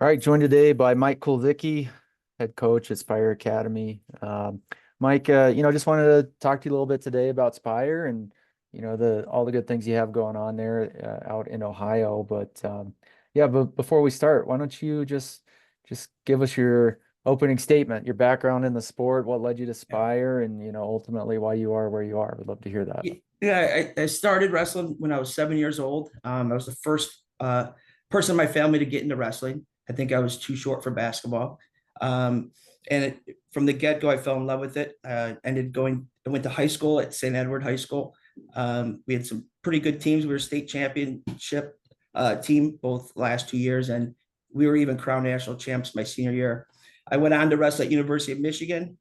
All right, joined today by Mike Kulczycki, head coach at SPIRE Academy. Mike, just wanted to talk to you a little bit today about SPIRE and the all the good things you have going on there out in Ohio. But before we start, why don't you just give us your opening statement, your background in the sport, what led you to Yeah, SPIRE, and ultimately why you are where you are. We'd love to hear that. I started wrestling when I was 7 years old. I was the first person in my family to get into wrestling. I think I was too short for basketball. From the get-go, I fell in love with it. I went to high school at St. Edward High School. We had some pretty good teams. We were state championship team both last 2 years, and we were even crowned national champs my senior year. I went on to wrestle at University of Michigan,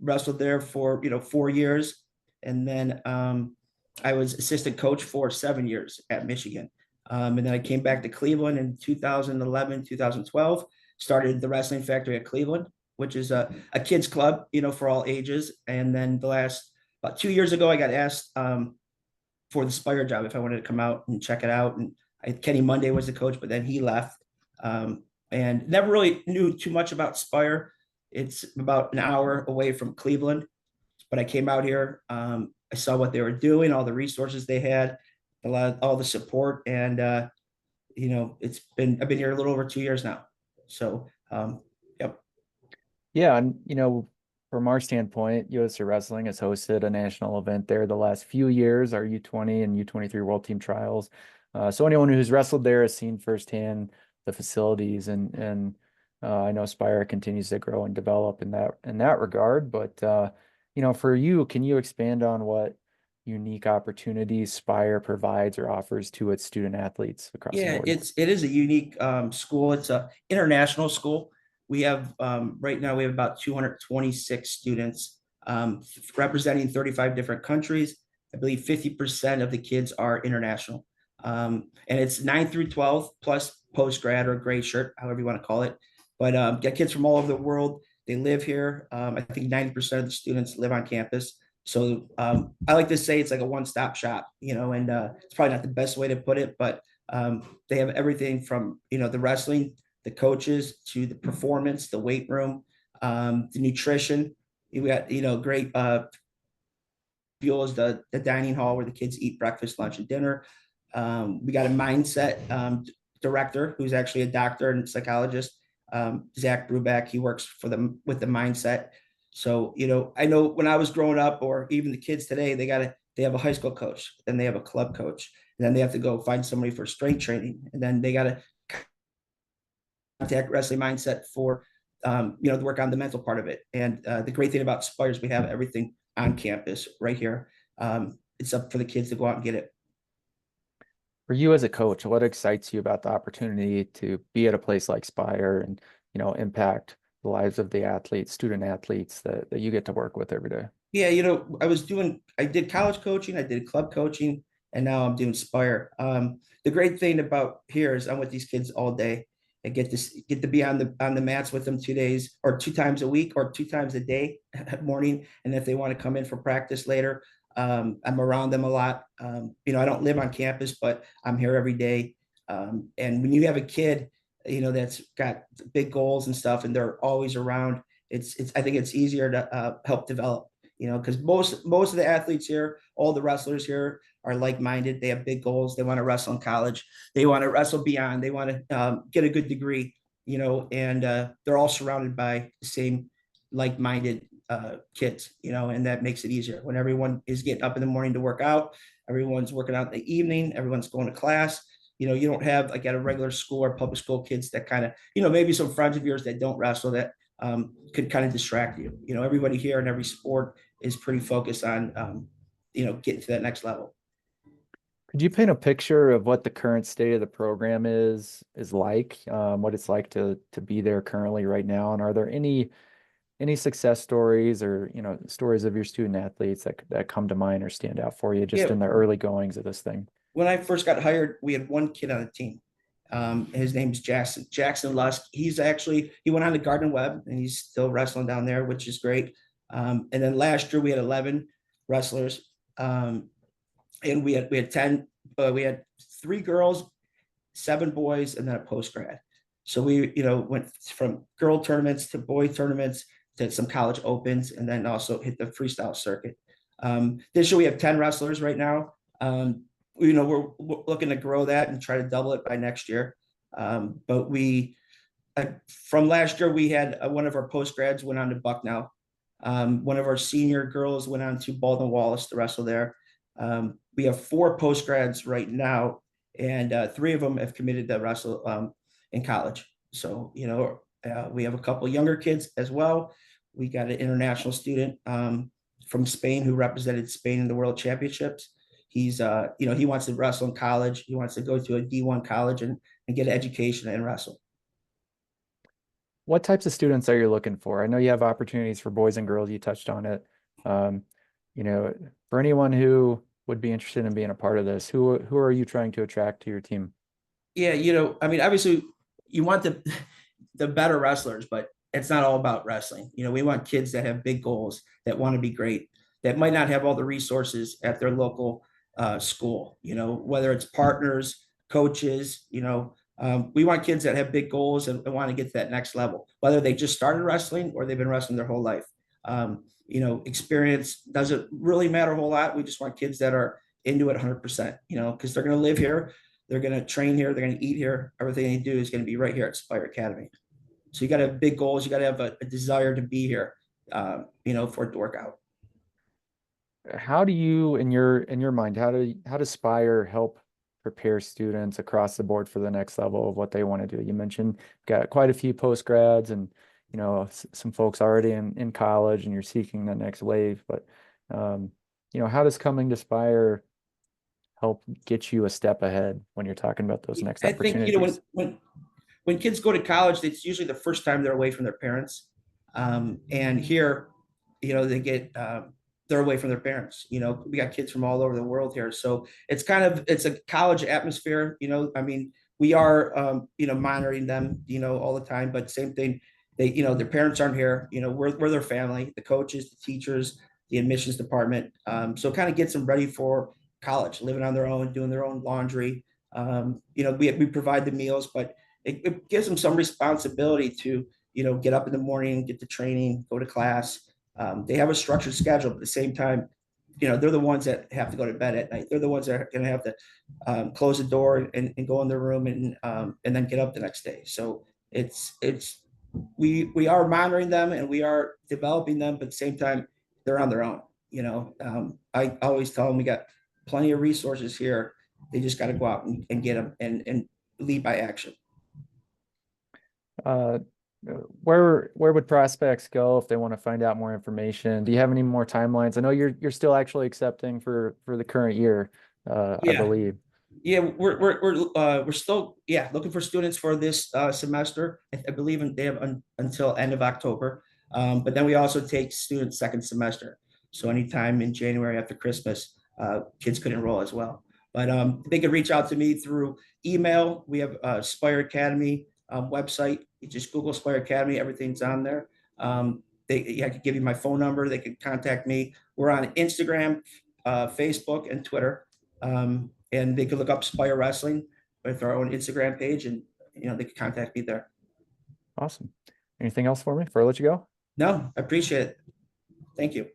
wrestled there for 4 years, and then I was assistant coach for 7 years at Michigan. And then I came back to Cleveland in 2011, 2012, started the Wrestling Factory at Cleveland, which is a kids club, for all ages. And then about 2 years ago, I got asked for the Spire job if I wanted to come out and check it out. And Kenny Monday was the coach, but then he left, and never really knew too much about Spire. It's about an hour away from Cleveland, but I came out here. I saw what they were doing, all the resources they had, all the support, and I've been here a little over 2 years now. So, yep. Yeah, and from our standpoint, USA Wrestling has hosted a national event there the last few years, our U20 and U23 World Team Trials. So anyone who's wrestled there has seen firsthand the facilities, and I know Spire continues to grow and develop in that regard. But for you, can you expand on what unique opportunities Spire provides or offers to its student athletes across the Yeah, board? it is a unique school. It's a international school. We have right now we have about 226 students, representing 35 different countries. I believe 50% of the kids are international. And it's 9 through 12 plus post grad or gray shirt, however you want to call it. But get kids from all over the world. They live here. I think 90% of the students live on campus. So I like to say it's like a one-stop shop, and it's probably not the best way to put it, but they have everything from, the wrestling, the coaches, to the performance, the weight room, the nutrition. We got, great fuel is the dining hall where the kids eat breakfast, lunch, and dinner. We got a mindset director who's actually a doctor and psychologist, Zach Brubeck. He works for them with the mindset. So, I know when I was growing up, or even the kids today, they have a high school coach, then they have a club coach, and then they have to go find somebody for strength training, and then they got to contact wrestling mindset for to work on the mental part of it. And the great thing about Spire is we have everything on campus right here. It's up for the kids to go out and get it. For you as a coach, what excites you about the opportunity to be at a place like Spire and, impact the lives of the athletes, student athletes that you get to work with every day? Yeah, I did college coaching, I did club coaching, and now I'm doing Spire. The great thing about here is I'm with these kids all day. I get to be on the mats with them 2 days or 2 times a week or 2 times a day morning. And if they want to come in for practice later, I'm around them a lot. I don't live on campus, but I'm here every day. And when you have a kid, that's got big goals and stuff, and they're always around, I think it's easier to help develop, because most of the athletes here, all the wrestlers here are like-minded. They have big goals. They want to wrestle in college. They want to wrestle beyond. They want to get a good degree, and they're all surrounded by the same like-minded kids, and that makes it easier when everyone is getting up in the morning to work out. Everyone's working out in the evening. Everyone's going to class. You don't have like at a regular school or public school kids that kind of, maybe some friends of yours that don't wrestle that could kind of distract you. Everybody here in every sport is pretty focused on, getting to that next level. Could you paint a picture of what the current state of the program is like, what it's like to be there currently right now? And are there any success stories or stories of your student athletes that come to mind or stand out for you just Yeah, in the early goings of this thing? when I first got hired, we had one kid on the team. His name's Jackson Lusk. He went on to Gardner Webb, and he's still wrestling down there, which is great. And then last year we had 11 wrestlers, and we had 10. We had 3 girls, 7 boys, and then a post grad. So we, went from girl tournaments to boy tournaments to some college opens, and then also hit the freestyle circuit. This year we have 10 wrestlers right now. We're looking to grow that and try to double it by next year. But from last year, we had one of our post grads went on to Bucknell. One of our senior girls went on to Baldwin Wallace to wrestle there. We have 4 post grads right now, and 3 of them have committed to wrestle in college. So, we have a couple younger kids as well. We got an international student from Spain who represented Spain in the World Championships. He's, he wants to wrestle in college. He wants to go to a D1 college and get an education and wrestle. What types of students are you looking for? I know you have opportunities for boys and girls. You touched on it. Um, for anyone who would be interested in being a part of this, who are you trying to attract to your team? Yeah, obviously you want the better wrestlers, but it's not all about wrestling. We want kids that have big goals, that want to be great, that might not have all the resources at their local school, whether it's partners, coaches, we want kids that have big goals and want to get to that next level, whether they just started wrestling or they've been wrestling their whole life. Experience doesn't really matter a whole lot. We just want kids that are into it 100%, because they're going to live here. They're going to train here. They're going to eat here. Everything they do is going to be right here at SPIRE Academy. So you got to have big goals. You got to have a desire to be here, for it to work out. How do you, in your mind, how does Spire help prepare students across the board for the next level of what they want to do? You mentioned you've got quite a few post grads and some folks already in college, and you're seeking the next wave. But how does coming to Spire help get you a step ahead when you're talking about those next I think opportunities? when kids go to college, it's usually the first time they're away from their parents, and here, they get they're away from their parents. We got kids from all over the world here, so it's a college atmosphere. We are monitoring them all the time, but same thing. They their parents aren't here. We're their family, the coaches, the teachers, the admissions department. So it kind of gets them ready for college, living on their own, doing their own laundry. We provide the meals, but it gives them some responsibility to get up in the morning, get to training, go to class. They have a structured schedule, but at the same time, they're the ones that have to go to bed at night. They're the ones that are going to have to close the door and go in their room and then get up the next day. So we are monitoring them and we are developing them, but at the same time, they're on their own. I always tell them we got plenty of resources here. They just got to go out and get them and lead by action. Uh, where would prospects go if they want to find out more information? Do you have any more timelines? I know you're still actually accepting for the current year, I Yeah. believe. Yeah, we're still looking for students for this semester. I believe they have until end of October. But then we also take students second semester. So anytime in January after Christmas, kids could enroll as well. But they could reach out to me through email. We have a SPIRE Academy website. You just Google SPIRE Academy, everything's on there. I could give you my phone number. They could contact me. We're on Instagram, Facebook, and Twitter. And they could look up SPIRE Wrestling with our own Instagram page, and they could contact me there. Awesome. Anything else for me before I let you go? No, I appreciate it. Thank you.